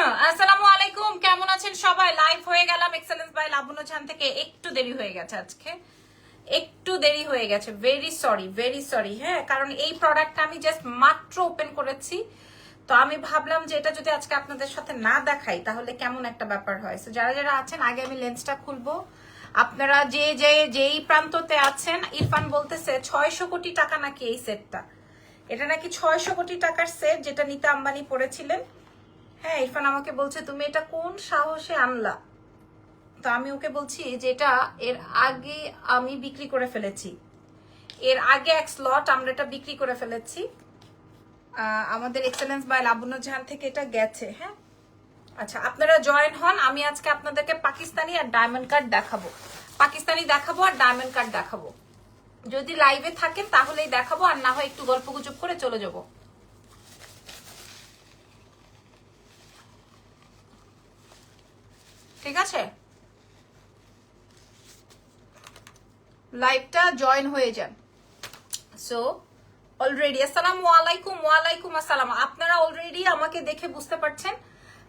আসসালামু আলাইকুম, কেমন আছেন সবাই? লাইভ হয়ে গেলাম এক্সেলেন্স বাই লাবণ্য জাহান থেকে। একটু দেরি হয়ে গেছে আজকে, একটু দেরি হয়ে গেছে। Very sorry, very sorry. হ্যাঁ, কারণ এই প্রোডাক্টটা আমি জাস্ট মাত্র ওপেন করেছি, তো আমি ভাবলাম যে এটা যদি আজকে আপনাদের সাথে না দেখাই তাহলে কেমন একটা ব্যাপার হয়। সো যারা যারা আছেন, আগে আমি লেন্সটা খুলবো। আপনারা যেই প্রান্ততে আছেন, ইরফান বলতেছে 600 কোটি টাকা নাকি এই সেটটা। এটা নাকি 600 কোটি টাকার সেট, যেটা নিতা আম্বানি পড়েছিলেন। হ্যাঁ, ইরফান আমাকে বলছে তুমি এটা কোন সাহসে আনলা। তো আমি ওকে বলছি যে এটা এর আগে আমি বিক্রি করে ফেলেছি, এর আগে এক স্লট আমরা এটা বিক্রি করে ফেলেছি। আমাদের এক্সেলেন্স বাই লাবণ্য জাহান থেকে এটা গেছে। হ্যাঁ, আচ্ছা, আপনারা জয়েন হন। আমি আজকে আপনাদেরকে পাকিস্তানি আর ডায়মন্ড কার্ড দেখাবো, পাকিস্তানি দেখাবো আর ডায়মন্ড কার্ড দেখাবো। যদি লাইভে থাকেন তাহলেই দেখাবো, আর না হয় একটু গল্প গুজব করে চলে যাবো। ঠিক আছে, লাইভটা জয়েন হয়ে যান। সো অলরেডি আসসালামু আলাইকুম। ওয়ালাইকুম আসসালাম। আপনারা অলরেডি আমাকে দেখে বুঝতে পারছেন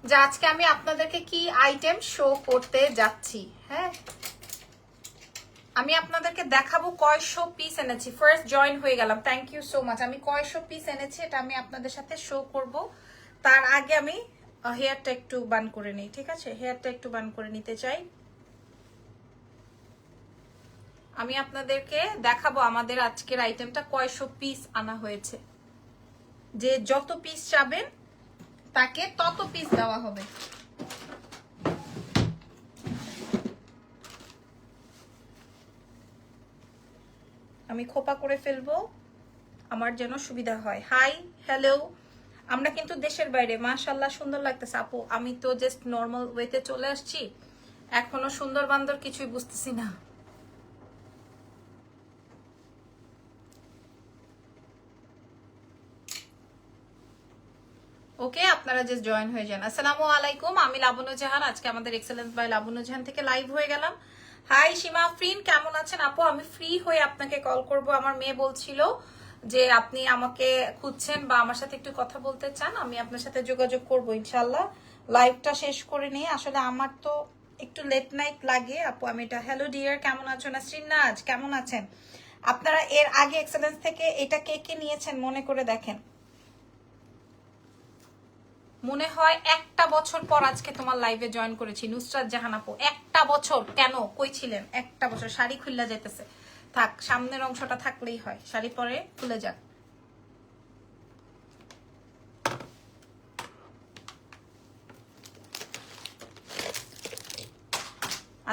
যে আজকে আমি আপনাদেরকে কি আইটেম শো করতে যাচ্ছি। হ্যাঁ, আমি আপনাদেরকে দেখাবো কয়শো পিস এনেছি। ফার্স্ট জয়েন হয়ে গেলাম, থ্যাংক ইউ সো মাচ। আমি কয়শো পিস এনেছি এটা আমি আপনাদের সাথে শো করব। তার আগে আমি হেয়ারটা একটু বান করে নিই। ঠিক আছে, হেয়ারটা একটু বান করে নিতে চাই। আমি আপনাদেরকে দেখাবো আমাদের আজকের আইটেমটা কয়শো পিস আনা হয়েছে। যে যত পিস চাবেন তাকে তত পিস দেওয়া হবে। আমি খোপা করে ফেলবো আমার যেন সুবিধা হয়। Hi, hello. আমরা কিন্তু দেশের বাইরে। মাশাআল্লাহ, সুন্দর লাগতেছে আপু। আমি তো জাস্ট নর্মাল ওয়েতে চলে আসছি, এখনো সুন্দর বান্দর কিছুই বুঝতেছি না। ওকে, আপনারা জাস্ট জয়েন হয়ে যান। আসসালামু আলাইকুম, আমি লাবণ্য জাহান। আজকে আমাদের এক্সেলেন্স বাই লাবণ্য জাহান থেকে লাইভ হয়ে গেলাম। হাই সীমা ফ্রিন, কেমন আছেন আপু? আমি ফ্রি হয়ে আপনাকে কল করব। আমার মেয়ে বলছিল যে আপনি আমাকে খুঁজছেন বা আমার সাথে একটু কথা বলতে চান, আমি আপনার সাথে যোগাযোগ করব ইনশাল্লাহ। লাইভটা শেষ করে নিই। আসলে আমার তো একটু লেট নাইট লাগে আপু। আমি এটা হ্যালো ডিয়ার, কেমন আছো? নাসরিন নাজ, কেমন আছেন? আপনারা এর আগে এক্সেলেন্স থেকে এটা কে কে নিয়েছেন মনে করে দেখেন। মনে হয় একটা বছর পর আজকে তোমার লাইভে জয়েন করেছি। নুসরাত জাহান আপু, একটা বছর কেন, কই ছিলেন? একটা বছর। শাড়ি খুললা যাইতেছে, থাক, সামনের অংশটা থাকলেই হয়, শাড়ি পরে খুলে যাক।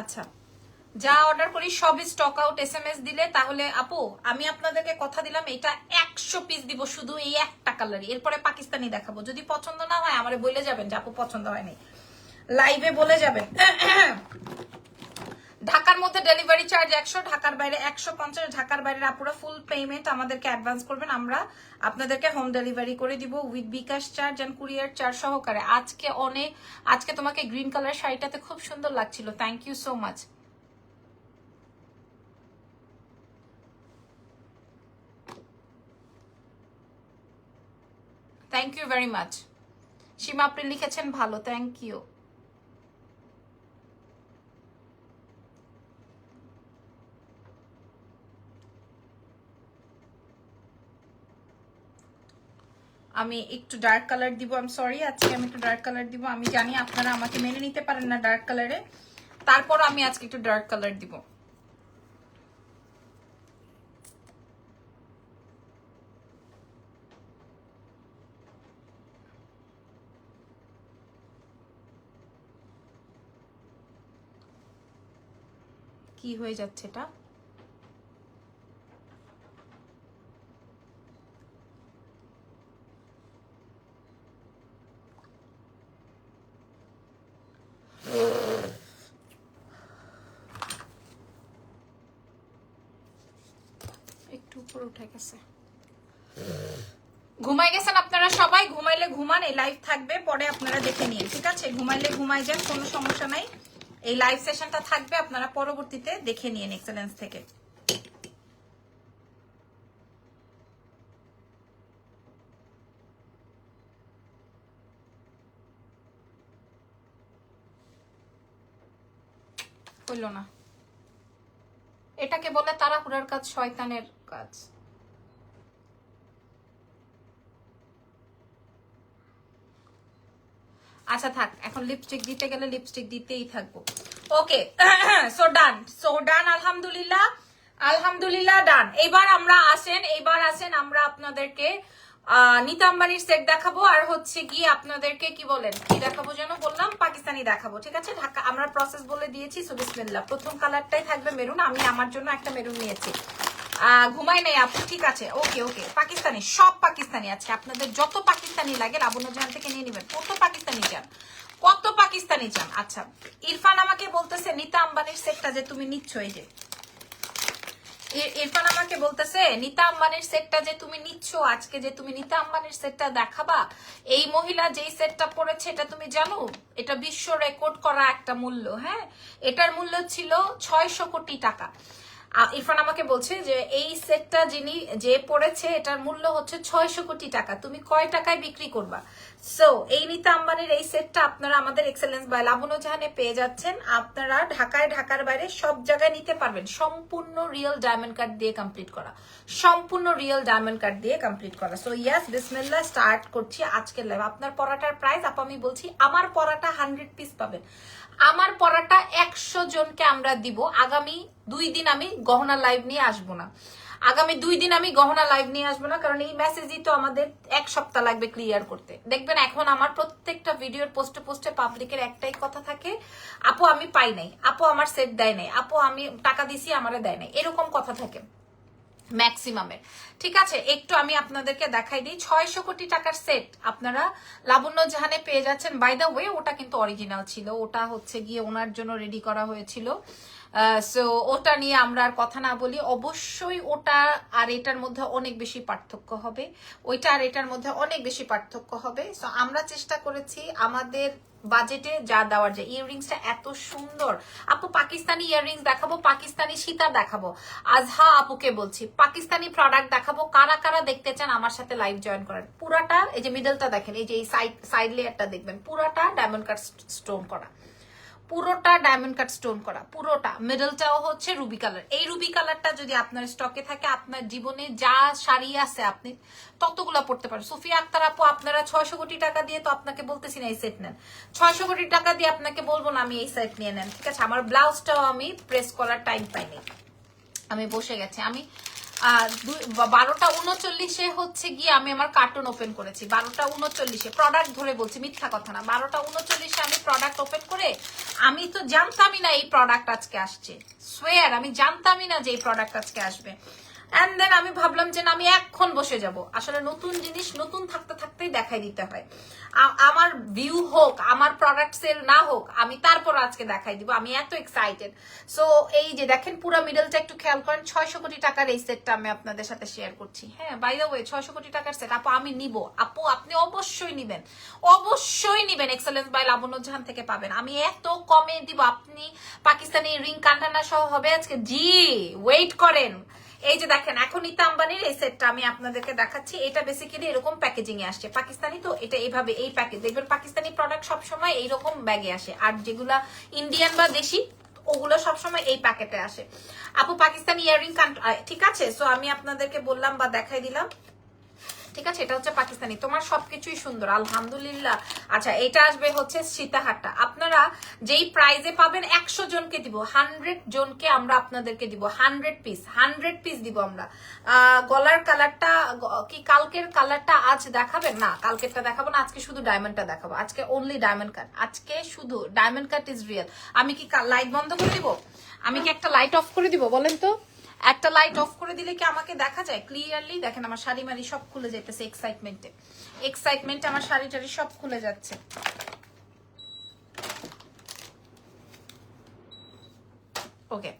আচ্ছা, যা অর্ডার করি সবই স্টক আউট। এসএমএস দিলে তাহলে আপু আমি আপনাদেরকে কথা দিলাম এটা 100 পিস দিব, শুধু এই একটা কালারই। এরপরে পাকিস্তানি দেখাবো। যদি পছন্দ না হয় আমারে বলে যাবেন যে আপু পছন্দ হয়নি, লাইভে বলে যাবেন। ঢাকার মধ্যে ডেলিভারি চার্জ 100, ঢাকার বাইরে 150। ঢাকার বাইরের আপুরা ফুল পেমেন্ট আমাদেরকে অ্যাডভান্স করবেন, আমরা আপনাদেরকে হোম ডেলিভারি করে দিব with bKash charge and courier charge সহকারে। আজকে তোমাকে গ্রিন কালার শাড়িটাতে খুব সুন্দর লাগছিল, thank you so much. Thank you very much. Seema আপনি লিখেছেন ভালো, থ্যাংক ইউ। আমি একটু ডার্ক কালার দিব, আই এম সরি, আজকে আমি একটু ডার্ক কালার দিব। আমি জানি আপনারা আমাকে মেনে নিতে পারেন না ডার্ক কালারে, তারপর আমি আজকে একটু ডার্ক কালার দিব। কি হয়ে যাচ্ছে এটা? একটু উপরে উঠে গেছে। ঘুমাই গেছেন আপনারা সবাই? ঘুমাইলে ঘুমান, এই লাইভ থাকবে, পরে আপনারা দেখে নিন। ঠিক আছে, ঘুমাইলে ঘুমাই যান, কোনো সমস্যা নাই। এই লাইভ সেশনটা থাকবে, আপনারা পরবর্তীতে দেখে নিন এক্সেলেন্স থেকে। হইল না, এটাকে বলে তাড়াহুড়ার কাজ, শয়তানের কাজ। আচ্ছা থাক, এখন লিপস্টিক দিতে গেলে লিপস্টিক দিতেই থাকবো। ওকে, সো ডান, আলহামদুলিল্লাহ, আলহামদুলিল্লাহ ডান। এবার আসেন আমরা আপনাদেরকে নিতা আম্বানির সেট দেখাবো, আর হচ্ছে গিয়ে আপনাদেরকে কি বলেন, কি দেখাবো যেন বললাম, পাকিস্তানি দেখাবো। ঠিক আছে, ঢাকা আমরা প্রসেস বলে দিয়েছি। সো বিসমিল্লাহ, প্রথম কালারটাই থাকবে মেরুন। আমি আমার জন্য একটা মেরুন নিয়েছি। ঘুমাই নাই আপু, ঠিক আছে, ওকে ওকে। পাকিস্তানি, সব পাকিস্তানি আছে, আপনাদের যত পাকিস্তানি লাগে লাবণ্য জাহান থেকে নিয়ে নেবেন। কত পাকিস্তানি চান, কত পাকিস্তানি চান? আচ্ছা, ইরফান আমাকে বলতেছে নিতা আম্বানির সেটটা যে তুমি নিচ্ছ, এই যে ইরফান আমাকে বলতেছে নিতা আম্বানির সেটটা যে তুমি নিচ্ছ, আজকে যে তুমি নিতা আম্বানির সেটটা দেখাবা, এই মহিলা যেই সেটটা পরেছে এটা তুমি জানো, এটা বিশ্ব রেকর্ড করা একটা মূল্য। হ্যাঁ, এটার মূল্য ছিল 600 কোটি টাকা। ইরফান আমাকে বলছে যে এই সেটটা যিনি যে পড়েছে এটার মূল্য হচ্ছে 600 কোটি টাকা, তুমি কয় টাকায় বিক্রি করবা? সো এই নিতা আম্বানির এই সেটটা আপনারা আমাদের এক্সেলেন্স বাই লাবণ্য জাহানে পেয়ে যাচ্ছেন। আপনারা ঢাকায়, ঢাকার বাইরে সব জায়গায় নিতে পারবেন। সম্পূর্ণ রিয়েল ডায়মন্ড কাট দিয়ে কমপ্লিট করা, সম্পূর্ণ রিয়েল ডায়মন্ড কাট দিয়ে কমপ্লিট করা। সো ইয়াস, বিসমিল্লাহ, স্টার্ট করছি আজকের লাইভ। আপনার পড়াটার প্রাইস আপু আমি বলছি, আমার পড়াটা 100 পিস পাবেন। আমার পড়াটা 100 জনকে আমরা দিব। আগামী 2 দিন আমি গহনা লাইভ নিয়ে আসবো না, আগামী 2 দিন আমি গহনা লাইভ নিয়ে আসবো না, কারণ এই মেসেজই তো আমাদের 1 সপ্তাহ লাগবে ক্লিয়ার করতে। দেখবেন এখন আমার প্রত্যেকটা ভিডিওর পোস্টে পোস্টে পাবলিকের একটাই কথা থাকে, আপু আমি পাই নাই, আপু আমার সেট দেয় নাই, আপু আমি টাকা দিছি আমারে দেয় নাই, এরকম কথা থাকে ম্যাক্সিমামের। ঠিক আছে, একটু আমি আপনাদেরকে দেখাই দিই। 600 কোটি টাকার সেট আপনারা লাবণ্য জাহানে পেয়ে যাচ্ছেন। বাই দ্য ওয়ে, ওটা কিন্তু অরিজিনাল ছিল, ওটা হচ্ছে গিয়ে ওনার জন্য রেডি করা হয়েছিল। সো ওটা নিয়ে আমরা আর কথা না বলি। অবশ্যই ওটা আর এটার মধ্যে অনেক বেশি পার্থক্য হবে, ওইটা আর এটার মধ্যে অনেক বেশি পার্থক্য হবে। সো আমরা চেষ্টা করেছি আমাদের বাজেটে যা দেওয়ার যায়। ইয়াররিংসটা এত সুন্দর আপু, পাকিস্তানি ইয়াররিংস দেখাবো, পাকিস্তানি সীতা দেখাবো। আজহা আপুকে বলছি পাকিস্তানি প্রোডাক্ট দেখাবো। কারা কারা দেখতে চান আমার সাথে লাইভ জয়েন করেন। পুরাটা এই যে মিডলটা দেখেন, এই যে এই সাইড লেয়ারটা দেখবেন, পুরাটা ডায়মন্ড কাট স্টোন করা, পুরোটা ডায়মন্ড কাট স্টোন করা, পুরোটা। মিডলটাও হচ্ছে রুবি কালার। এই রুবি কালারটা যদি আপনার স্টকে থাকে, আপনার জীবনে যা শাড়ি আছে আপনি ততগুলো পড়তে পারেন। সুফিয়া আক্তার আপু, আপনারা 600 কোটি টাকা দিয়ে, তো আপনাকে বলতেছি না এই সেট নেন, 600 কোটি টাকা দিয়ে আপনাকে বলবো না আমি এই সেট নিয়ে নেন। ঠিক আছে, আমার ব্লাউজটাও আমি প্রেস করার টাইম পাইনি, আমি বসে গেছি। আমি 12:39 হচ্ছে গিয়ে আমি আমার কার্টুন ওপেন করেছি। 12:39 প্রোডাক্ট ধরে বলছি, মিথ্যা কথা না। 12:39 আমি প্রোডাক্ট ওপেন করে, আমি তো জানতামই না এই প্রোডাক্ট আজকে আসছে। সোয়ার আমি জানতামই না যে এই প্রোডাক্ট আজকে আসবে। এন্ড দেন আমি ভাবলাম যে আমি এখন বসে যাব। আসলে নতুন জিনিস নতুন থাকতে থাকতেই দেখাই দিতে হয়। আমার ভিউ হোক, আমার প্রোডাক্ট সেল না হোক, আমি তারপর আজকে দেখাই দিব। আমি এত এক্সাইটেড। সো এই যে দেখেন পুরো মিডলটা একটু খেয়াল করেন। 600 কোটি টাকার এই সেটটা আমি আপনাদের সাথে শেয়ার করছি। হ্যাঁ, বাই দ্য ওয়ে 600 কোটি টাকার সেট আপু আমি নিব। আপু আপনি অবশ্যই নিবেন, অবশ্যই নিবেন। এক্সেলেন্স বাই লাবণ্য জাহান থেকে পাবেন। আমি এত কমে দিব, আপনি পাকিস্তানি রিং কান্ডানা সহ হবে আজকে। জি ওয়েট করেন। এই যে দেখেন, এখন নিতা আম্বানির এই সেটটা আমি আপনাদেরকে দেখাচ্ছি। এটা বেসিক্যালি এরকম প্যাকেজিং এ আসছে। পাকিস্তানি তো এটা এইভাবে, এই প্যাকেজ দেখবেন পাকিস্তানি প্রোডাক্ট সবসময় এইরকম ব্যাগে আসে, আর যেগুলা ইন্ডিয়ান বা দেশি ওগুলো সবসময় এই প্যাকেটে আসে। আপু পাকিস্তানি ইয়াররিং, ঠিক আছে। সো আমি আপনাদেরকে বললাম বা দেখাই দিলাম। ঠিক আছে, এটা হচ্ছে পাকিস্তানি। তোমার সবকিছুই সুন্দর, আলহামদুলিল্লাহ। আচ্ছা, এটা আসবে হচ্ছে সীতাহারটা। আপনারা যেই প্রাইজে পাবেন 100 জনকে দিব, 100 জনকে আমরা আপনাদেরকে দিব 100 পিস দিব আমরা। গলার কালারটা কি কালকের কালারটা আজ দেখাবেন? না, কালকেরটা দেখাবো না, আজকে শুধু ডায়মন্ডটা দেখাবো। আজকে অনলি ডায়মন্ড কাট, আজকে শুধু ডায়মন্ড কাট ইজ রিয়েল। আমি কি লাইট বন্ধ করে দিব? আমি কি একটা লাইট অফ করে দিব বলেন তো? একটা লাইট অফ করে দিলে কি আমাকে দেখা যায় ক্লিয়ারলি? দেখেন আমার শাড়ি মারি সব খুলে যাইতেছে এক্সাইটমেন্টে আমার শাড়ি টাড়ি সব খুলে যাচ্ছে। ওকে,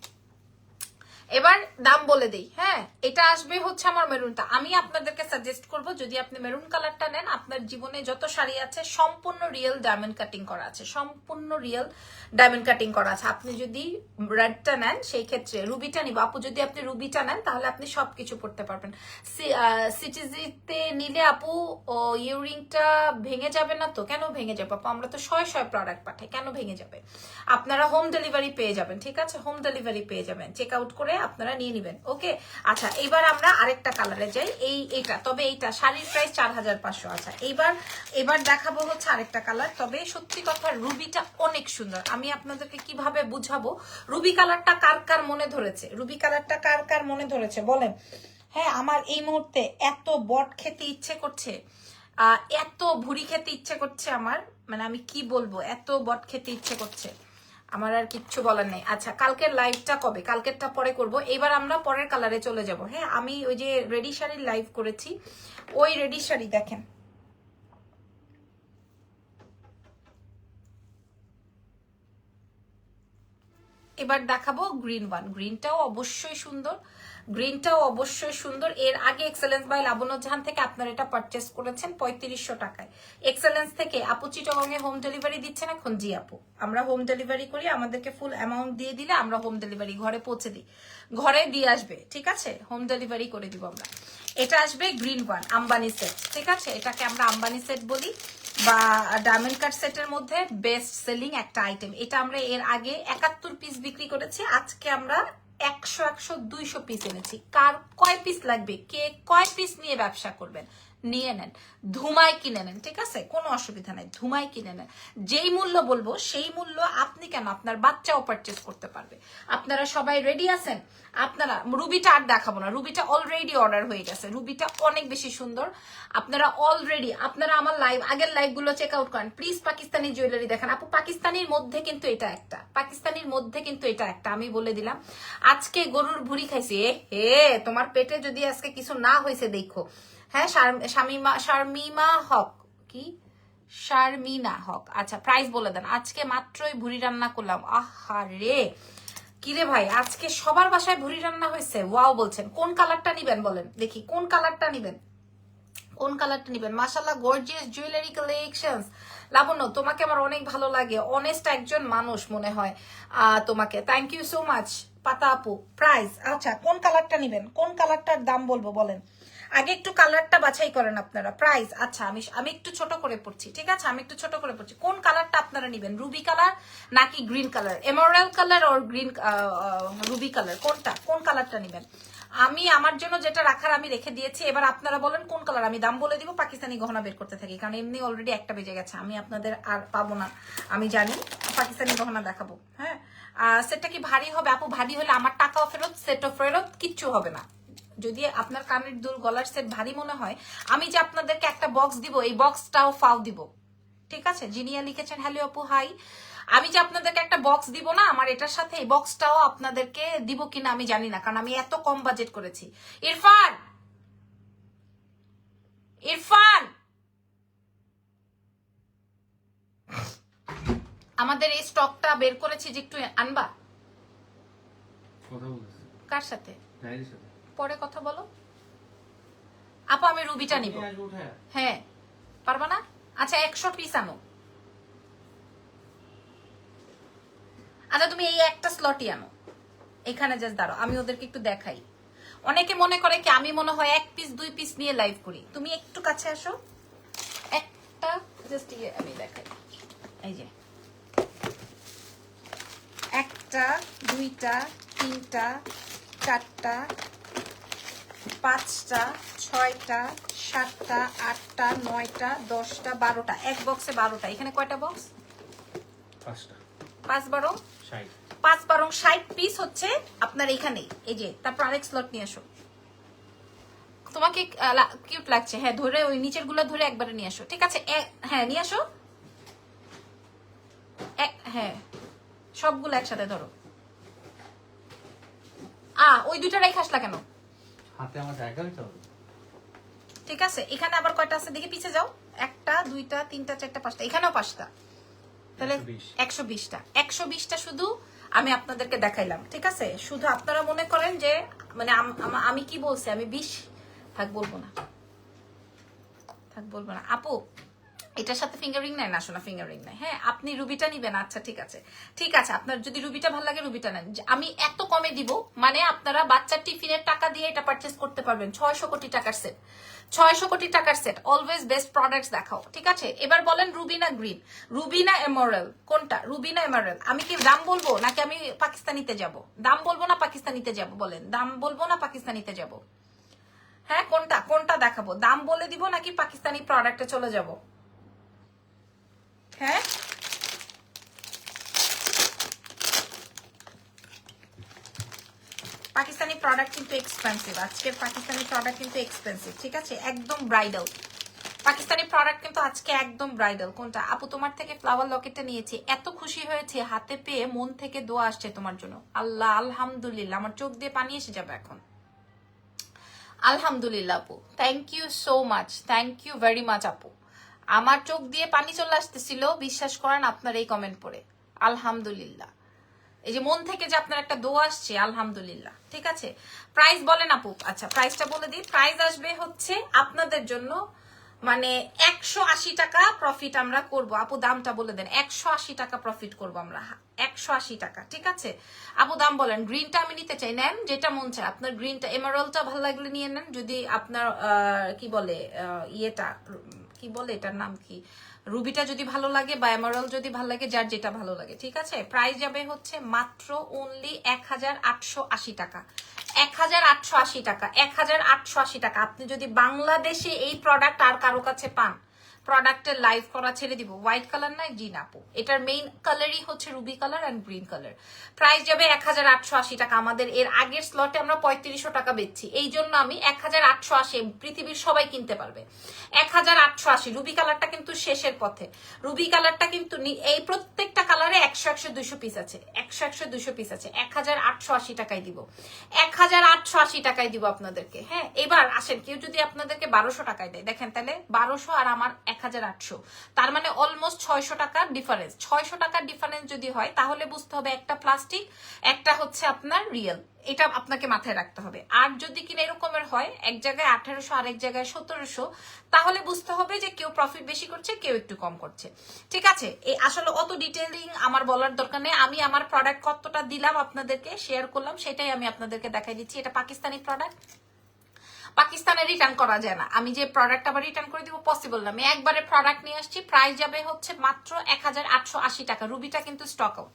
এবার দাম বলে দেই, হ্যাঁ এটা আসবে হচ্ছে আমার মেরুনটা। আমি আপনাদেরকে সাজেস্ট করব যদি আপনি মেরুন কালারটা নেন, আপনার জীবনে যত শাড়ি আছে সম্পূর্ণ রিয়েল ডায়মন্ড কাটিং করা আছে, সম্পূর্ণ রিয়েল ডায়মন্ড কাটিং করা আছে। আপনি যদি রেডটা নেন সেই ক্ষেত্রে রুবিটা নিব আপু, যদি আপনি রুবিটা নেন তাহলে আপনি সবকিছু পড়তে পারবেন। সিটিজিতে নিলে আপু ও ইউরিংটা ভেঙে যাবে না তো? কেন ভেঙে যাবে আপু, আমরা তো শয়ে শয়ে প্রোডাক্ট পাঠাই, কেন ভেঙে যাবে? আপনারা হোম ডেলিভারি পেয়ে যাবেন, ঠিক আছে, হোম ডেলিভারি পেয়ে যাবেন, চেক আউট করে আপনারা নিয়ে নেবেন। ওকে, আচ্ছা এবার আমরা আরেকটা কালারে যাই, এইটা, তবে এইটা শাড়ির প্রাইস 4500। আচ্ছা এবার দেখাবো হচ্ছে আরেকটা কালার, তবে সত্যি কথা রুবিটা অনেক সুন্দর। আমি আপনাদেরকে কিভাবে বুঝাবো রুবি কালারটা কার কার মনে ধরেছে, রুবি কালারটা কার কার মনে ধরেছে বলেন। হ্যাঁ, আমার এই মুহূর্তে এত বট খেতে ইচ্ছে করছে, এত ভুড়ি খেতে ইচ্ছে করছে আমার, মানে আমি কি বলবো, এত বট খেতে ইচ্ছে করছে, আমার আর কিচ্ছু বলার নেই। আচ্ছা কালকের লাইভটা কবে? কালকেরটা পরে করব। এবার আমরা পরের কালারে চলে যাব। হ্যাঁ, আমি ওই যে রেডি শাড়ির লাইভ করেছি, ওই রেডি শাড়ি দেখেন, এবার দেখাবো গ্রিন ওয়ান। গ্রিনটাও অবশ্যই সুন্দর, গ্রিনটাও অবশ্যই সুন্দর। এর আগে এক্সেলেন্স বাই লাবণ্য জাহান থেকে আপনারা এটা পারচেস করেছেন 3500 টাকায়। এক্সেলেন্স থেকে আপু চিটাগংয়ে হোম ডেলিভারি দিচ্ছেন এখন? জি আপু, আমরা হোম ডেলিভারি করি, আমাদেরকে ফুল অ্যামাউন্ট দিয়ে দিলে আমরা হোম ডেলিভারি ঘরে পৌঁছে দিই, ঘরে দিয়ে আসবে, ঠিক আছে, হোম ডেলিভারি করে দিব আমরা। এটা আসবে গ্রিন ওয়ান আম্বানি সেট, ঠিক আছে, এটাকে আমরা আম্বানি সেট বলি বা ডায়মন্ড কাট সেটের মধ্যে বেস্ট সেলিং একটা আইটেম। এটা আমরা এর আগে 71 পিস বিক্রি করেছি, আজকে আমরা 100 পিস এনেছি। কার কয় পিস লাগবে, কে কয় পিস নিয়ে ব্যবসা করবেন নিয়ে নেন, ধুমাই কিনে নেন, ঠিক আছে, কোনো অসুবিধা নাই, ধুমাই কিনে নেন। যেই মূল্য বলবো সেই মূল্য আপনি কেন, আপনার বাচ্চাও পারচেস করতে পারবে। আপনারা সবাই রেডি আছেন? আপনারা রুবিটা আর দেখাবো না, রুবিটা অলরেডি অর্ডার হয়ে গেছে, রুবিটা অনেক বেশি সুন্দর। আপনারা অলরেডি, আপনারা আমার লাইভ আগের লাইভগুলো চেক আউট করেন প্লিজ। পাকিস্তানি জুয়েলারি দেখেন আপু, পাকিস্তানির মধ্যে কিন্তু এটা একটা, পাকিস্তানির মধ্যে কিন্তু এটা একটা, আমি বলে দিলাম। আজকে গরুর ভুড়ি খাইছি, হে তোমার পেটে যদি আজকে কিছু না হয়েছে দেখো। হ্যাঁ, শারমিমা হক, কি শারমিনা হক, আচ্ছা প্রাইস বলে দেন। আজকে মাত্রই ভুড়ি রান্না করলাম, আহা রে, কিরে ভাই আজকে সবার বাসায় ভুড়ি রান্না হয়েছে, ওয়াও বলছেন। কোন কালারটা নিবেন বলেন দেখি, কোন কালারটা নিবেন, কোন কালারটা নিবেন? মাশাআল্লাহ গর্জিয়াস জুয়েলারি কালেকশনস। লাবণ্য তোমাকে আমার অনেক ভালো লাগে, অনেস্ট একজন মানুষ মনে হয় তোমাকে, থ্যাংক ইউ সো মাচ পাতা আপু। প্রাইস, আচ্ছা কোন কালারটা নিবেন, কোন কালারটার দাম বলবো বলেন, আগে একটু কালারটা বাছাই করেন আপনারা। প্রাইস, আচ্ছা আমি একটু ছোট করে পড়ছি, ঠিক আছে, আমি একটু ছোট করে পড়ছি। কোন কালারটা আপনারা নিবেন, রুবি কালার নাকি green colour, Emerald colour or green Ruby colour, কোনটা, কোন কালারটা নিবেন? আমি আমার জন্য যেটা রাখার আমি রেখে দিয়েছি, এবার আপনারা বলেন কোন কালার, আমি দাম বলে দিব, পাকিস্তানি গহনা বের করতে থাকি, কারণ এমনি অলরেডি একটা বেজে গেছে, আমি আপনাদের আর পাবো না, আমি জানি, পাকিস্তানি গহনা দেখাবো। হ্যাঁ, সেটটা কি ভারী হবে আপু? ভারী হলে আমার টাকাও ফেরত, সেটও ফেরত, কিচ্ছু হবে না। যদি আপনার কানের দুল গলার সেট ভারী মনে হয়, আমি যে আপনাদেরকে একটা বক্স দিব, এই বক্সটাও ফাও দিব, ঠিক আছে। জিনিয়া লিখেছেন হ্যালো আপু হাই, আমি যে আপনাদেরকে একটা বক্স দিব না, আমার এটার সাথে এই বক্সটাও আপনাদেরকে দিব কিনা আমি জানি না, কারণ আমি এত কম বাজেট করেছি। ইরফান, ইরফান আমাদের এই স্টকটা বের করেছি যে একটু আনবা। কথা বলতেছি কার সাথে? নাইরির সাথে। পরে কথা বলো আপু, আমি রুবিটা নিব। হ্যাঁ, পারবা না? আচ্ছা 100 পিস আনো। আচ্ছা তুমি এই একটা স্লটই আনো, এখানে জাস্ট দাঁড়াও, আমি ওদেরকে একটু দেখাই। অনেকে মনে করে কি আমি মনে হয় 1 পিস 2 পিস নিয়ে লাইভ করি, তুমি একটু কাছে আসো, একটা জাস্ট আমি দেখাই। এই যে একটা, দুইটা, তিনটা, চারটা, পাঁচটা, ছয়টা, সাতটা, আটটা, নয়টা, 10টা, 12টা, এক বক্সে 12টা। এখানে কয়টা বক্স? 5টা। 5 12 60। 5 12 60 পিস হচ্ছে আপনার এখানে। এই যে তারপর আরেক স্লট নিয়ে আসো, তোমাকে কিউট লাগছে, হ্যাঁ ধরে ওই নিচের গুলো ধরে একবারে নিয়ে আসো, ঠিক আছে, হ্যাঁ নিয়ে আসো, হ্যাঁ সবগুলো একসাথে ধরো। ওই দুইটা রেখে আসলা কেন? হাতে আমার জায়গা হইতে হবে। ঠিক আছে, এখানে আবার কয়টা আছে দেখি, পিছে যাও, একটা, দুইটা, তিনটা, চারটা, পাঁচটা, এখানেও 5টা, তাহলে 120টা। 120টা শুধু আমি আপনাদেরকে দেখাইলাম, ঠিক আছে। শুধু আপনারা মনে করেন যে মানে আমি কি বলছি, আমি 20 বলবো না, বলবো না আপু। এটার সাথে ফিঙ্গারিং নাই না, শোনা ফিঙ্গারিং নাই। হ্যাঁ, আপনি রুবিটা নিবেন, আচ্ছা ঠিক আছে, ঠিক আছে, আপনার যদি রুবিটা ভালো লাগে রুবিটা নেন। আমি এত কমে দিব, মানে আপনারা বাচ্চার টিফিনের টাকা দিয়ে এটা পারচেস করতে পারবেন। 600 কোটি টাকার সেট, 600 কোটি টাকার সেট। অলওয়েজ বেস্ট প্রোডাক্টস দেখাও, ঠিক আছে? এবার বলেন রুবি না গ্রিন, রুবি না এমারেল, কোনটা? রুবি না এমারেল? আমি কি দাম বলবো নাকি আমি পাকিস্তানিতে যাব? দাম বলবো না পাকিস্তানিতে যাব? বলেন, দাম বলবো না পাকিস্তানিতে যাব? হ্যাঁ, কোনটা কোনটা দেখাবো? দাম বলে দিব নাকি পাকিস্তানি প্রোডাক্টে চলে যাব? হ্যাঁ, পাকিস্তানি প্রোডাক্ট কিন্তু এক্সপেন্সিভ, আজকের পাকিস্তানি প্রোডাক্ট কিন্তু এক্সপেন্সিভ, ঠিক আছে? একদম ব্রাইডাল পাকিস্তানি প্রোডাক্ট কিন্তু আজকে একদম ব্রাইডাল। কোনটা আপু? তোমার থেকে ফ্লাওয়ার লকেটটা নিয়েছি, এত খুশি হয়েছে, হাতে পেয়ে মন থেকে দোয়া আসছে তোমার জন্য। আল্লাহ, আলহামদুলিল্লাহ, আমার চোখ দিয়ে পানি এসে যাবে এখন। আলহামদুলিল্লাহ আপু, thank you so much, thank you very much আপু। আমার চোখ দিয়ে পানি চলে আসতেছিল, বিশ্বাস করেন আপনার এই কমেন্ট পড়ে। আলহামদুলিল্লাহ, এই যে মন থেকে যে আপনার একটা দোয়া আসছে, আলহামদুলিল্লাহ। ঠিক আছে, প্রাইস বলেন আপু। আচ্ছা, প্রাইসটা বলে দিই। প্রাইস আসবে হচ্ছে আপনাদের জন্য মানে 180 টাকা প্রফিট আমরা করব। আপু দামটা বলে দেন। 180 টাকা প্রফিট করব আমরা, 180 টাকা, ঠিক আছে? আপু দাম বলেন। গ্রিনটা আমি নিতে চাই, নেন যেটা মন চায় আপনার। গ্রিনটা, এমারাল্ডটা ভালো লাগলে নিয়ে নেন। যদি আপনার কি বলে ইয়েটা কি বলে, এটার নাম কি, রুবিটা যদি ভালো লাগে বা এমারাল্ড যদি ভালো লাগে, যার যেটা ভালো লাগে, ঠিক আছে? প্রাইস যাবে হচ্ছে মাত্র অনলি 1880 টাকা, 1880 টাকা, 1880 টাকা। আপনি যদি বাংলাদেশে এই প্রোডাক্ট আর কারো কাছে পান, প্রোডাক্টের লাইভ করা ছেড়ে দিব। হোয়াইট কালার নাই, জি না আপু, এটার মেইন কালারই হচ্ছে ruby colour and green colour. Price যাবে 1880 টাকা। আমাদের এর আগের স্লটে আমরা 3500 টাকা বেচছি, এই জন্য আমি 1880, পৃথিবীর সবাই কিনতে পারবে। 1880। রুবি কালারটা কিন্তু শেষের পথে। রুবি কালারটা কিন্তু এই প্রত্যেকটা কালারে 100 100 200 পিস আছে, 100 100 200 পিস আছে। 1880 টাকায় দিব, 1880 টাকায় দিব আপনাদেরকে। হ্যাঁ, এবার আসেন, কেউ যদি আপনাদেরকে 1200 টাকায় দেয়, দেখেন তাহলে 1200 আর আমার 1800, তার মানে অলমোস্ট 600 টাকার ডিফারেন্স। 600 টাকার ডিফারেন্স যদি হয়, তাহলে বুঝতে হবে একটা প্লাস্টিক, একটা হচ্ছে আপনার রিয়েল। এটা আপনাকে মাথায় রাখতে হবে। আর যদি কিনা এরকমের হয়, এক জায়গায় 1800 আর এক জায়গায় 1700, তাহলে বুঝতে হবে যে কেউ প্রফিট বেশি করছে, কেউ একটু কম করছে, ঠিক আছে? এই আসলে অত ডিটেইলিং আমার বলার দরকার নেই। আমি আমার প্রোডাক্ট কতটা দিলাম আপনাদেরকে, শেয়ার করলাম, সেটাই আমি আপনাদেরকে দেখাই দিচ্ছি। এটা পাকিস্তানি প্রোডাক্ট, পাকিস্তানে রিটার্ন করা যায় না। আমি যে প্রোডাক্ট আবার রিটার্ন করে দিব পসিবল না। আমি একবারে প্রোডাক্ট নিয়ে আসছি। প্রাইস যাবে হচ্ছে মাত্র 1880 টাকা। রুবিটা কিন্তু স্টক আউট,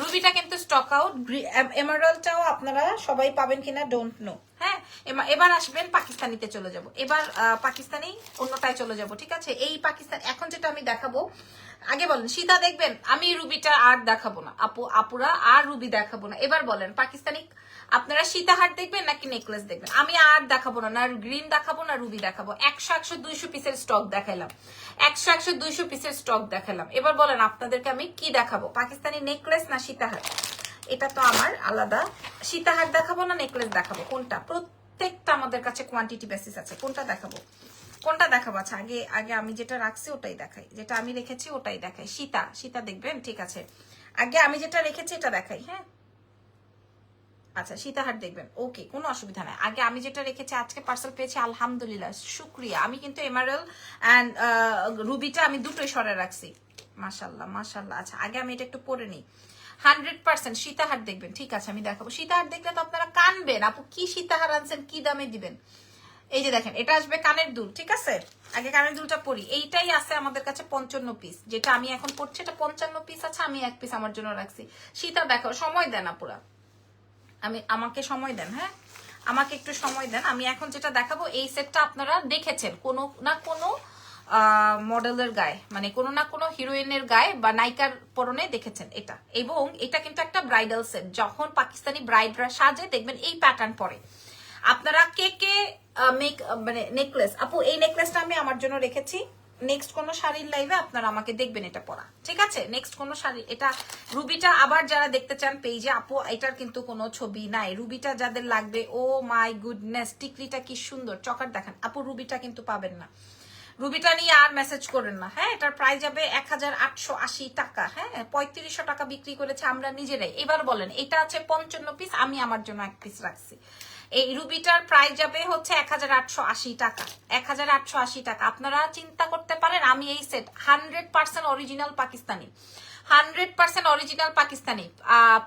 রুবিটা কিন্তু স্টক আউট। এমারাল্ডটাও আপনারা সবাই পাবেন কিনা ডোন্ট নো। হ্যাঁ, এবার আসবেন পাকিস্তানিতে চলে যাব। এবার পাকিস্তানি অন্যটায় চলে যাব, ঠিক আছে? এই পাকিস্তান এখন যেটা আমি দেখাবো, আগে বলেন সীতা দেখবেন? আমি রুবিটা আর দেখাবো না আপু, আপুরা আর রুবি দেখাবো না। এবার বলেন পাকিস্তানি আপনারা সীতাহার দেখবেন নাকি নেকলেস দেখবেন? আমি আর দেখাবো না, না গ্রিন দেখাবো না রুবি দেখাবো। 100 100 200 পিসের স্টক দেখাইলাম, 100 100 200 পিসের স্টক দেখালাম। এবার বলেন আপনাদেরকে আমি কি দেখাবো, পাকিস্তানি নেকলেস না সীতাহার? এটা তো আমার আলাদা। সীতাহার দেখাবো না নেকলেস দেখাবো, কোনটা? প্রত্যেকটা আমাদের কাছে কোয়ান্টিটি বেসিস আছে। কোনটা দেখাবো, কোনটা দেখাবো? আচ্ছা, আগে আগে আমি যেটা রাখছি ওটাই দেখাই, যেটা আমি রেখেছি ওটাই দেখাই। সীতা দেখবেন, ঠিক আছে? আগে আমি যেটা রেখেছি এটা দেখাই। হ্যাঁ, আচ্ছা, সীতাহার দেখবেন, ওকে, কোনো অসুবিধা নাই। আগে আমি যেটা রেখেছি, আজকে পার্সেল পেয়েছি, আলহামদুলিল্লাহ, শুক্রিয়া। আমি কিন্তু এমারেল অ্যান্ড রুবিটা আমি দুটোই সরে রাখছি, মাশাল্লাহ মাশাল্লাহ। আচ্ছা, আগে আমি এটা একটু পরে নিই। 100% সীতাহার দেখবেন, ঠিক আছে? আমি দেখাবো। সীতাহার দেখলে তো আপনারা কানবেন, আপু কি সীতাহার আনছেন, কি দামে দিবেন? এই যে দেখেন, এটা আসবে কানের দুল, ঠিক আছে? আগে কানের দুলটা পরি। এইটাই আছে আমাদের কাছে 55 পিস, যেটা আমি এখন পড়ছি এটা 55 পিস আছে। আমি 1 পিস আমার জন্য রাখছি। সীতা দেখো, সময় দেন আপুরা, আমাকে সময় দেন। হ্যাঁ, আমাকে একটু সময় দেন। আমি এখন যেটা দেখাবো, এই সেটটা আপনারা দেখেছেন কোনো না কোনো মডেলের গায়ে, মানে কোনো না কোনো হিরোইনের গায়ে বা নায়িকার পরনে দেখেছেন এটা। এবং এটা কিন্তু একটা ব্রাইডাল সেট। যখন পাকিস্তানি ব্রাইডরা সাজে, দেখবেন এই প্যাটার্ন পরে। আপনারা কে কে মানে নেকলেস, আপু এই নেকলেসটা আমি আমার জন্য রেখেছি। নেক্সট কোন শাড়ির লাইভে আপনারা আমাকে দেখবেন এটা পরা, ঠিক আছে? নেক্সট কোন শাড়ি, এটা রুবিটা আবার যারা দেখতে চান পেজে, আপু এটার কিন্তু কোনো ছবি নাই। রুবিটা যাদের লাগবে, ও মাই গুডনেস, টিকলিটা কি সুন্দর, চকার দেখেন আপু, রুবিটা কিন্তু পাবেন না। রুবিটা নিয়ে আর মেসেজ করেন না। হ্যাঁ, এটার প্রাইস যাবে 1880 টাকা। হ্যাঁ, 3500 টাকা বিক্রি করেছে আমরা নিজেরাই। এবার বলেন, এটা আছে 55 পিস, আমি আমার জন্য 1 পিস রাখছি। এই রুবিটার প্রাইস যাবে হচ্ছে 1880 টাকা, 1880 টাকা। আপনারা চিন্তা করতে পারেন আমি এই set 100% original Pakistani, 100% original Pakistani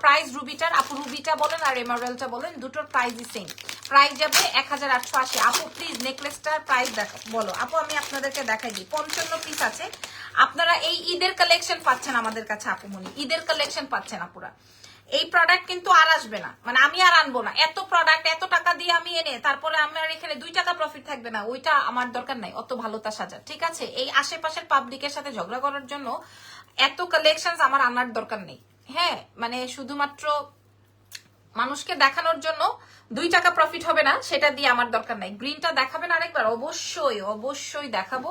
price রুবিটার। আপু রুবিটা বলেন আর এমারেলটা বলেন, দুটোর প্রাইসই সেম, প্রাইস যাবে 1880। আপু প্লিজ নেকলেসটার প্রাইস দেখো বলো। আপু আমি আপনাদেরকে দেখাই দিই, 55 পিস আছে। আপনারা এই ঈদের কালেকশন পাচ্ছেন আমাদের কাছে আপুমনি, ঈদের কালেকশন পাচ্ছেন আপুরা। এই প্রোডাক্ট কিন্তু আর আসবে না, মানে আমি আর আনবো না। এত প্রোডাক্ট এত টাকা দিয়ে আমি এনে তারপরে আমার এখানে 2 টাকা প্রফিট থাকবে না, ওইটা আমার দরকার নাই। অত ভালো তা সাজা, ঠিক আছে? এই আশেপাশের পাবলিকের সাথে ঝগড়া করার জন্য এত কালেকশন আমার আনার দরকার নেই। হ্যাঁ, মানে শুধুমাত্র মানুষকে দেখানোর জন্য 2 টাকা প্রফিট হবে না, সেটা দিয়ে আমার দরকার নাই। গ্রিনটা দেখাবেন আরেকবার? অবশ্যই অবশ্যই দেখাবো।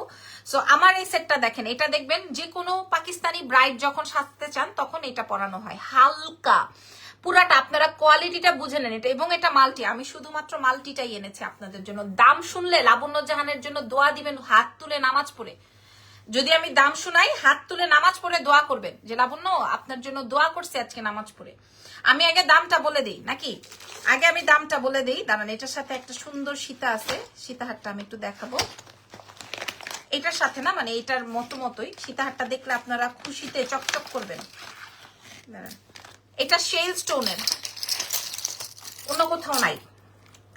সো আমার এই সেটটা দেখেন, এটা দেখবেন যে কোনো পাকিস্তানি ব্রাইড যখন সাজতে চান তখন এটা পরানো হয়। হালকা পুরাটা, আপনারা কোয়ালিটিটা বুঝে নেন এটা। এবং এটা মাল্টি, আমি শুধুমাত্র মাল্টিটাই এনেছি আপনাদের জন্য। দাম শুনলে লাবণ্য জাহানের জন্য দোয়া দিবেন হাত তুলে নামাজ পড়ে। যদি আমি দাম শুনাই হাত তুলে নামাজ পড়ে দোয়া করবেন যে লাবণ্য আপনার জন্য দোয়া করছে আজকে নামাজ পড়ে। আমি আগে দামটা বলে দিই নাকি? আগে আমি দামটা বলে দিই, দাঁড়ান। এটার সাথে একটা সুন্দর সীতা আছে, সীতাহারটা আমি একটু দেখাবো। এটার সাথে না, মানে এটার মতোই সীতাহারটা দেখলে আপনারা খুশিতে চকচক করবেন। দাঁড়ান, এটা শেল স্টোনের, অন্য কোথাও নাই।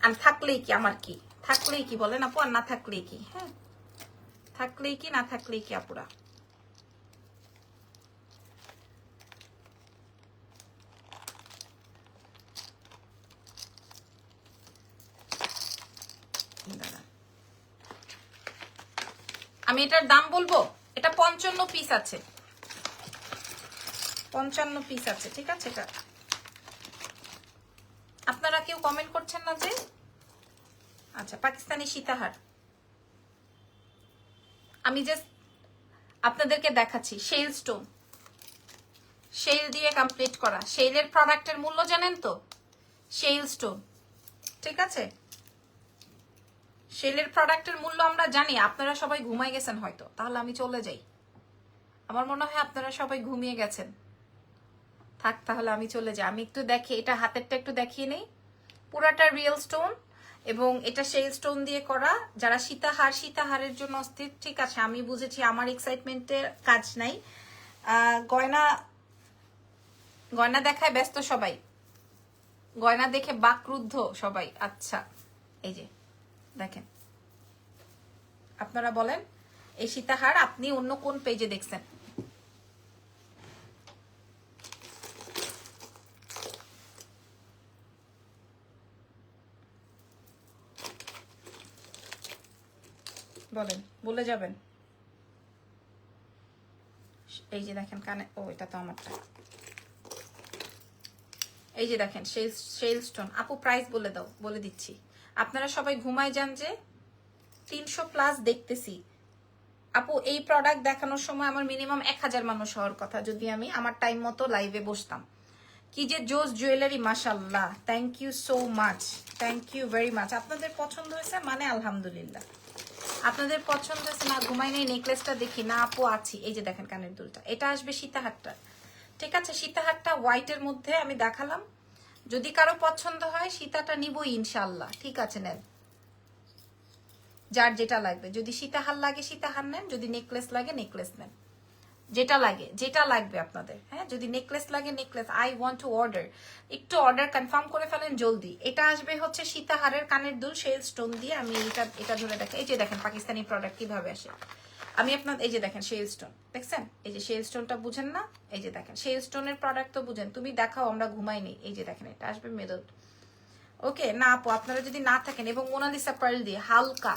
আর থাকলেই কি, আমার কি থাকলেই কি বলেন আপু, আর না থাকলেই কি? হ্যাঁ, থাকলেই কি, না থাকলেই কি আপুরা। আমি এটার দাম বলবো, এটা 55 পিস আছে, 55 পিস আছে, ঠিক আছে? এটা আপনারা কেউ কমেন্ট করছেন না যে? আচ্ছা, পাকিস্তানি সীতাহার আমি জাস্ট আপনাদেরকে দেখাচ্ছি। শেল স্টোন, শেল দিয়ে কমপ্লিট করা। শেলের প্রোডাক্টের মূল্য জানেন তো? শেল স্টোন, ঠিক আছে? শেলের প্রোডাক্টের মূল্য আমরা জানি। আপনারা সবাই ঘুমাই গেছেন হয়তো, তাহলে আমি চলে যাই। আমার মনে হয় আপনারা সবাই ঘুমিয়ে গেছেন। থাক, তাহলে আমি চলে যাই। আমি একটু দেখি, এটা হাতেরটা একটু দেখিয়ে নেই। পুরাটা রিয়েল স্টোন এবং এটা শেল স্টোন দিয়ে করা। যারা সীতাহারের জন্য অস্থির, ঠিক আছে আমি বুঝেছি, আমার এক্সাইটমেন্টের কাজ নাই। গয়না গয়না দেখায় ব্যস্ত সবাই, গয়না দেখে বাকরুদ্ধ সবাই। আচ্ছা, এই যে দেখেন, আপনারা বলেন এই সীতাহার আপনি অন্য কোন পেজে দেখছেন? বলেন, বলে যাবেন। এই যে দেখেন কানে, ও এটা তো আমারটা। এই যে দেখেন শেল স্টোন। আপু প্রাইস বলে দাও, বলে দিচ্ছি। আপনারা সবাই ঘুমায় যান যে 300 প্লাস দেখতেছি। আপু এই প্রোডাক্ট দেখানোর সময় আমার মিনিমাম 1000 মানুষ হওয়ার কথা, যদি আমি আমার টাইম মতো লাইভে বসতাম। কি যে জোস জুয়েলারি, মাশাআল্লাহ, thank you so much, thank you very much. আপনাদের পছন্দ হয়েছে মানে আলহামদুলিল্লাহ। আপনাদের পছন্দ হয়েছে না? ঘুমাই নেই, নেকলেসটা দেখি না আপু আছি। এই যে দেখেন কানের দুলটা, এটা আসবে সীতাহারটা, ঠিক আছে? সীতাহারটা হোয়াইটের মধ্যে আমি দেখালাম। যদি কারো পছন্দ হয় সীতাটা নিবই ইনশাল্লাহ, ঠিক আছে? নেন, যার যেটা লাগবে। যদি সীতাহার লাগে সীতাহার নেন, যদি নেকলেস লাগে নেকলেস নেন, যেটা লাগে, যেটা লাগবে আপনাদের। হ্যাঁ, যদি নেকলেস লাগে necklace. I want to order, একটু অর্ডার কনফার্ম করে ফেলেন জলদি। এটা আসবে হচ্ছে সীতাহারের কানের দুল শেল স্টোন দিয়ে। আমি এটা ধরে দেখেন, এই যে দেখেন পাকিস্তানি প্রোডাক্ট কিভাবে আসে। আমি আপনার, এই যে দেখেন শেল স্টোন, দেখছেন? এই যে শেল স্টোনটা বুঝেন না? এই যে দেখেন শেল স্টোনের প্রোডাক্ট তো বুঝেন। তুমি দেখাও, আমরা ঘুমাইনি। এই যে দেখেন এটা আসবে মেদত। ওকে না আপু, আপনারা যদি না থাকেন, এবং মোনালিসা পার্ল দিয়ে হালকা,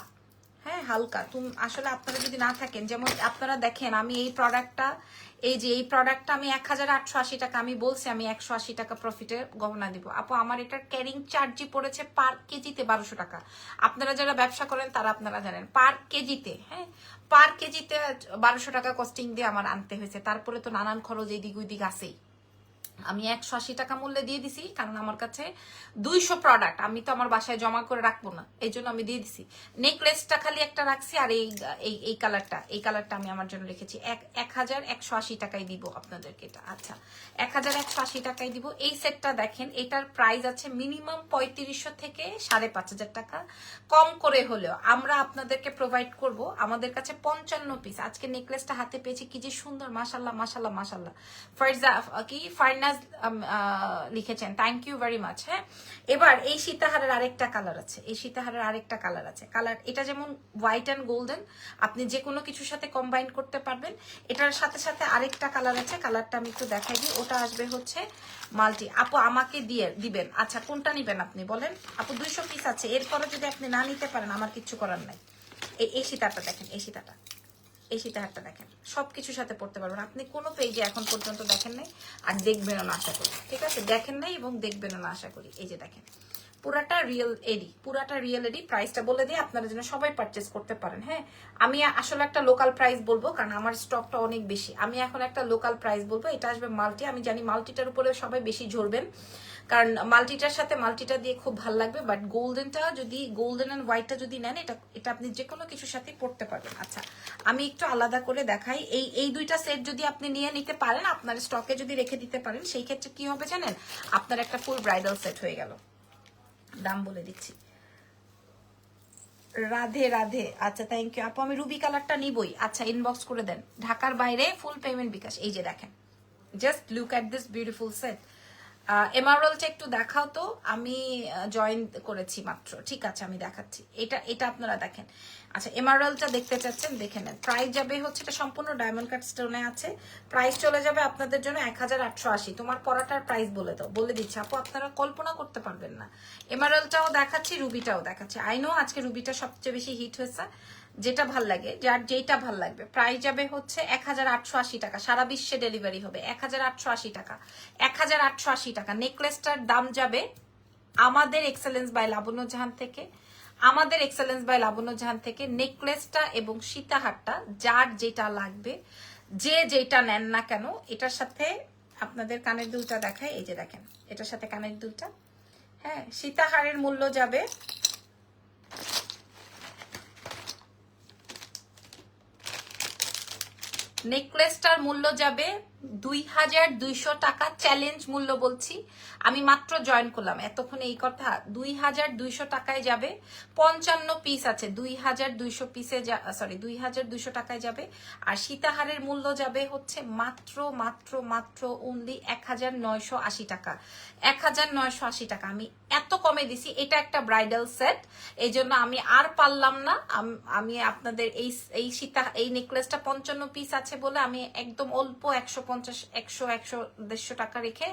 হ্যাঁ হালকা। তুমি আসলে আপনারা যদি না থাকেন, যেমন আপনারা দেখেন আমি এই প্রোডাক্টটা, এই যে এই প্রোডাক্টটা আমি 1880 টাকা, আমি বলছি আমি 180 টাকা প্রফিটের গহনা দিব। আপু আমার এটার ক্যারিং চার্জই পড়েছে পার কেজিতে 1200 টাকা। আপনারা যারা ব্যবসা করেন তারা আপনারা জানেন, পার কেজিতে, হ্যাঁ পার কেজিতে 1200 টাকা কস্টিং দিয়ে আমার আনতে হয়েছে। তারপরে তো নানান খরচ এদিক ওইদিক আছেই, আমি 180 টাকা মূল্যে দিয়ে দিছি, কারণ আমার কাছে 200 প্রোডাক্ট আমি তো আমার বাসায় জমা করে রাখবো না, এই জন্য আমি দিয়ে দিছি। নেকলেসটা খালি একটা রাখছি, আর এই কালারটা আমি আমার জন্য রেখেছি। 1180 টাকায় দিব আপনাদেরকে এটা। আচ্ছা, 1180 টাকায় দিব। এই সেটটা দেখেন, এটার প্রাইস আছে মিনিমাম 3500 থেকে 5500 টাকা, কম করে হলেও আমরা আপনাদেরকে প্রোভাইড করব। আমাদের কাছে 55 পিস। আজকে নেকলেসটা হাতে পেয়েছি, কি যে সুন্দর, মাশাল্লাহ মাশাল্লাহ মাশাল্লাহ। ফারনাজ লিখেছেন, থ্যাংক ইউ ভেরি মাচ। হ্যাঁ, এবার এই সীতাহারের আরেকটা কালার আছে, কালার এটা যেমন হোয়াইট অ্যান্ড গোল্ডেন, আপনি যে কোনো কিছুর সাথে কম্বাইন করতে পারবেন। এটার সাথে সাথে আরেকটা কালার আছে, কালারটা আমি একটু দেখাই দিই। ওটা আসবে হচ্ছে মাল্টি। আপু আমাকে দিবেন। আচ্ছা, কোনটা নিবেন আপনি বলেন? আপু 200 পিস আছে, এরপরে যদি আপনি না নিতে পারেন আমার কিচ্ছু করার নাই। এই সীতাটা দেখেন, এই সীতাহারটা দেখেন, সবকিছুর সাথে পড়তে পারবেন। আপনি কোনো পেজে এখন পর্যন্ত দেখেন নাই, আর দেখবেনও না আশা করি। ঠিক আছে, দেখেন নাই এবং দেখবেনও না আশা করি। এই যে দেখেন, পুরাটা রিয়েল এডি। প্রাইসটা বলে দিয়ে আপনারা যেন সবাই পারচেস করতে পারেন। হ্যাঁ, আমি আসলে একটা লোকাল প্রাইস বলবো, কারণ আমার স্টকটা অনেক বেশি। আমি এখন একটা লোকাল প্রাইস বলবো। এটা আসবে মাল্টি। আমি জানি মাল্টিটার উপরে সবাই বেশি ঝরবেন, কারণ মাল্টিটার সাথে মাল্টিটা দিয়ে খুব ভালো লাগবে। বাট গোল্ডেন অ্যান্ড হোয়াইটটা যদি নেন, এটা আপনি যে কোনো কিছুর সাথে পড়তে পারবেন। আচ্ছা, আমি একটু আলাদা করে দেখাই। এই দুইটা সেট যদি আপনি নিতে পারেন, আপনার স্টকে যদি রেখে দিতে পারেন, সেই ক্ষেত্রে কি হবে জানেন? আপনার একটা ফুল ব্রাইডাল সেট হয়ে গেল। দাম বলে দিচ্ছি। রাধে। আচ্ছা, থ্যাংক ইউ আপু। আমি রুবি কালারটা নিবই। আচ্ছা, ইনবক্স করে দেন। ঢাকার বাইরে ফুল পেমেন্ট বিকাশ। এই যে দেখেন, just look at this beautiful set. এমারল্ডটা একটু দেখাও তো, আমি জয়েন করেছি মাত্র। ঠিক আছে, আমি দেখাচ্ছি। এটা আপনারা দেখেন। আচ্ছা, এমারল্ডটা দেখতে চাচ্ছেন, দেখে নেন। প্রাইস যাবে হচ্ছে, এটা সম্পূর্ণ ডায়মন্ড কাট স্টোনে আছে। প্রাইস চলে যাবে আপনাদের জন্য 1880। তোমার পরাটার প্রাইস বলে দিচ্ছি আপু, আপনারা কল্পনা করতে পারবেন না। এমারল্ডটাও দেখাচ্ছি, রুবিটাও দেখাচ্ছি। আই নো আজকে রুবিটা সবচেয়ে বেশি হিট হয়েছে। যেটা ভাল লাগে, যেটা ভাল লাগবে। প্রাইস যাবে হচ্ছে 1880 টাকা, সারা বিশ্বে ডেলিভারি হবে। 1880 টাকা, 1880 টাকা। নেকলেসটার দাম যাবে আমাদের এক্সেলেন্স বাই লাবণ্য জাহান থেকে। নেকলেসটা এবং সীতাহারটা যার যেটা লাগবে, যেটা নেন না কেন, এটার সাথে আপনাদের কানের দুলটা দেখায়। এই যে দেখেন, এটার সাথে কানের দুলটা। হ্যাঁ, সীতাহারের মূল্য যাবে নেকলেসটার মূল্য যাবে 2200 টাকা। চ্যালেঞ্জ মূল্য বলছি, আমি মাত্র জয়েন করলাম, এতক্ষণে এই কথা। 2200 টাকায় যাবে। 55 পিস আছে, 2200 পিসে, সরি 2200 টাকায় যাবে। আর সীতাহারের মূল্য যাবে হচ্ছে মাত্র অনলি 1980 টাকা। 1980 টাকা আমি এত কমে দিছি। এটা একটা ব্রাইডাল সেট, এই জন্য আমি আর পারলাম না। আমি আপনাদের এই নেকলেসটা 55 পিস আছে বলে আমি একদম অল্প 150-100-150 টাকা রেখে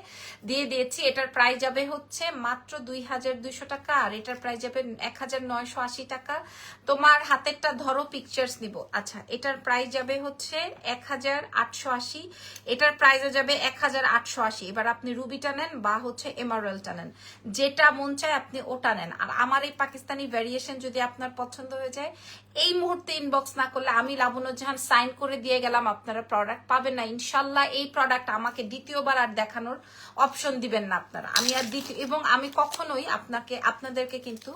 দিয়ে দিয়েছি। এটার প্রাইস যাবে হচ্ছে মাত্র 2200 টাকা, আর এটার প্রাইস যাবে 1980 টাকা। তোমার হাতেরটা ধরো, পিকচার্স নিব। আচ্ছা, এটার প্রাইস যাবে হচ্ছে 1880, এটার প্রাইসও যাবে 1880। এবার আপনি রুবিটা নেন বা হচ্ছে এমারাল্ডটা নেন, যেটা মন চায় আপনি ওটা নেন। আর আমার এই পাকিস্তানি ভ্যারিয়েশন যদি আপনার পছন্দ হয়ে যায়, এই মুহূর্তে ইনবক্স না করলে আমি লাবণ্য জাহান সাইন করে দিয়ে গেলাম, আপনারা প্রোডাক্ট পাবেন না ইনশাল্লাহ। এই প্রোডাক্ট আমাকে দ্বিতীয়বার আর দেখানোর অপশন দিবেন না আপনারা। আমি আর এবং আমি কখনোই আপনাদেরকে কিন্তু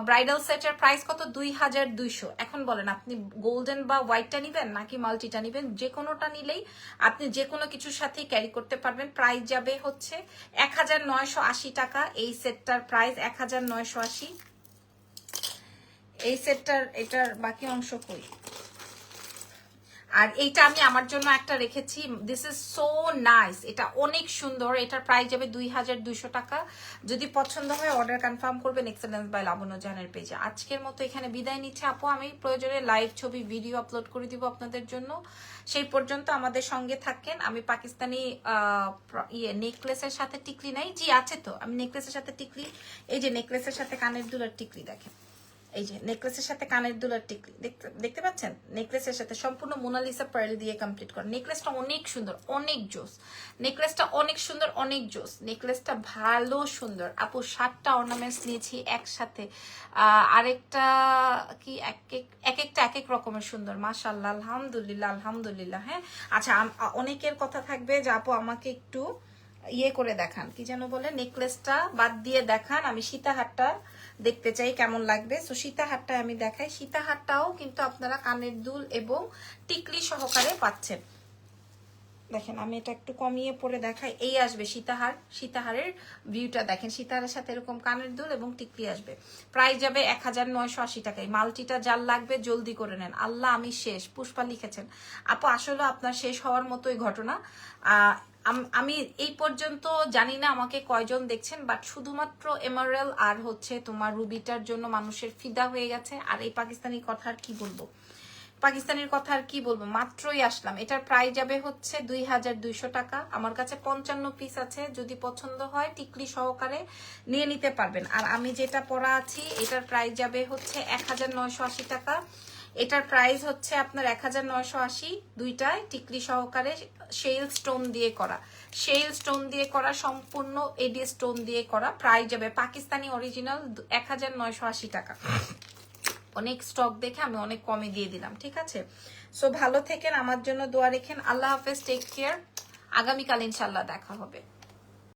ব্রাইডাল সেটের প্রাইস কত? 2200। এখন বলেন আপনি গোল্ডেন বা হোয়াইটটা নিবেন নাকি মাল্টিটা নিবেন? যে কোনোটা নিলেই আপনি যে কোনো কিছুর সাথেই ক্যারি করতে পারবেন। প্রাইস যাবে হচ্ছে 1980 টাকা। এই সেটটার প্রাইস 1980। এই সেটটার এটার বাকি অংশ কই? আর এইটা আমি আমার জন্য একটা রেখেছি, দিস ইজ সো নাইস, এটা অনেক সুন্দর। এটার প্রাইস যাবে 2200 টাকা। যদি পছন্দ হয় অর্ডার কনফার্ম করবেন এক্সেলেন্স বাই লাবণ্য জাহানের পেজে। আজকের মতো এখানে বিদায় নিচ্ছে আপু, আমি প্রয়োজনে লাইভ ছবি ভিডিও আপলোড করে দিব আপনাদের জন্য। সেই পর্যন্ত আমাদের সঙ্গে থাকেন। আমি পাকিস্তানি নেকলেসের সাথে টিকলি নাই, জি আছে তো, আমি নেকলেসের সাথে টিকলি, এই যে নেকলেসের সাথে কানের দুল আর টিকলি দেখেন, এই যে নেকলেসের সাথে কানের দুলার টিকলি দেখতে পাচ্ছেন, নেকলেসের সাথে সম্পূর্ণ মোনালিসা পার্ল দিয়ে কমপ্লিট করা। নেকলেসটা অনেক সুন্দর, অনেক জোস, নেকলেসটা অনেক সুন্দর, অনেক জোস, নেকলেসটা ভালো সুন্দর। আপু 7টা অর্নামেন্টস নিয়েছি একসাথে, আরেকটা কি এক একটা এক এক রকমের সুন্দর, মাশাআল্লাহ, আলহামদুলিল্লাহ, আলহামদুলিল্লাহ। হ্যাঁ আচ্ছা, অনেকের কথা থাকবে যে আপু আমাকে একটু ইয়ে করে দেখান, কি যেন বলে, নেকলেসটা বাদ দিয়ে দেখান, আমি সীতাহারটা দেখতে চাই কেমন লাগবে। সো সীতাহারটা আমি দেখাই। সীতাহারটাও কিন্তু আপনারা কানের দুল এবং টিকলি সহকারে পাচ্ছেন। দেখেন আমি এটা একটু কমিয়ে পরে দেখাই, এই আসবে সীতাহার, সীতাহারের ভিউটা দেখেন, সীতাহারের সাথে এরকম কানের দুল এবং টিকলি আসবে। প্রাইস যাবে 1980 টাকায়। মাল্টিটা যার লাগবে জলদি করে নেন। আল্লাহ আমি শেষ, পুষ্পা লিখেছেন। আপু আসলে আপনার শেষ হওয়ার মতোই ঘটনা। আমি এই পর্যন্ত জানি না আমাকে কয়জন দেখছেন, বাট শুধুমাত্র এমারেল আর হচ্ছে তোমার রুবিটার জন্য মানুষের ফিদা হয়ে গেছে। আর এই পাকিস্তানি কথা আর কি বলবো, পাকিস্তানের কথা আর কি বলবো, মাত্রই আসলাম। এটার প্রাইস যাবে হচ্ছে 2200 টাকা। আমার কাছে 55 পিস আছে, যদি পছন্দ হয় টিকলি সহকারে নিয়ে নিতে পারবেন। আর আমি যেটা পরা আছি এটার প্রাইস যাবে হচ্ছে 1980 টাকা। এটার প্রাইস হচ্ছে আপনার 1980, দুইটায় টিকলি সহকারে, শেল স্টোন দিয়ে করা, শেল স্টোন দিয়ে করা, সম্পূর্ণ এডি স্টোন দিয়ে করা। প্রাইস যাবে পাকিস্তানি অরিজিনাল 1980 টাকা। অনেক স্টক দেখে আমি অনেক কমে দিয়ে দিলাম, ঠিক আছে? সো ভালো থেকেন, আমার জন্য দোয়া রেখেন। আল্লাহ হাফেজ, টেক কেয়ার। আগামীকাল ইনশাল্লাহ দেখা হবে।